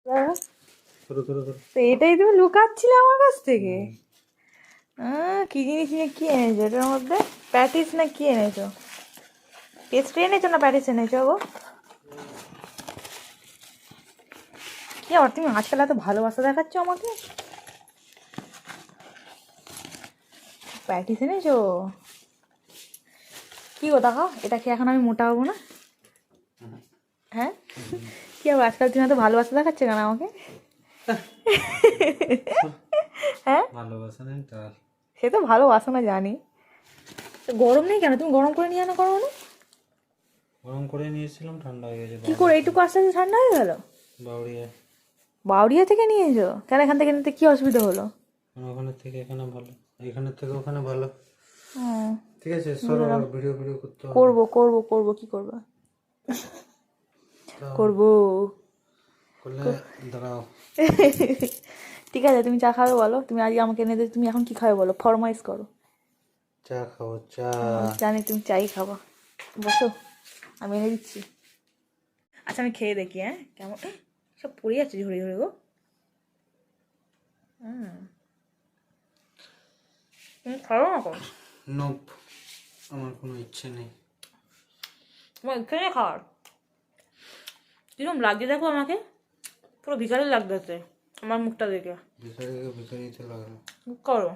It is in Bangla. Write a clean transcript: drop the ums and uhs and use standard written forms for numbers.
তো এটাই তুমি লুকাচ্ছিলে আমার কাছ থেকে? কি জিনিস নিয়ে কি এনেছো এটার মধ্যে? প্যাটিস না কি এনেছো? পেস্ট্রি এনেছো না প্যাটিস এনেছো গো? কি আবার তুমি আজকাল এত ভালোবাসা দেখাচ্ছ আমাকে? প্যাটিস এনেছো? কি গো দেখাও, এটা কি এখন আমি মোটা হবো না? হ্যাঁ, কি আবার আজকাল তুমি এত ভালোবাসা দেখাচ্ছ কেন আমাকে? হ্যাঁ, ভালোবাসা নেই তার। সে তো ভালোবাসো না জানি। তো গরম নেই কেন? তুমি গরম করে নিয়ে আনো করো না। গরম করে নিয়েছিলাম, ঠান্ডা হয়ে গেছে। কি করে এইটুকু আস্তে আস্তে ঠান্ডা হয়ে গেল? বাউরিয়া। বাউরিয়া থেকে নিয়েছো কেন? এখান থেকে নিতে কি অসুবিধা হলো? ওখানের থেকে এখানে ভালো, এখানের থেকে ওখানে ভালো। হুম, ঠিক আছে, সরো, ভিডিও ভিডিও করতে হবে। করবো করবো করবো, কি করবো? করবো। করলে দাঁড়াও। ঠিক আছে, তুমি চা খাবে বলো। তুমি আজকে আমাকে এনে দিয়ে তুমি এখন কি খাবে বলো, ফরমাইশ করো। চা খাবো, চা। জানি তুমি চাই খাবা, বসো আমি এনে দিচ্ছি। আচ্ছা আমি খেয়ে দেখি, হ্যাঁ কেমন। সব পড়ে যাচ্ছে ঝরে ঝরে গো। তুমি খাও না কম? নোপ, আমার কোনো ইচ্ছে নেই। তোমার ইচ্ছে নেই খাওয়ার? কিরকম লাগছে দেখো আমাকে, পুরো ভিখারি লাগতেছে আমার মুখটা দেখে। ভিখারিকে ভিখারিতে লাগলো। করো।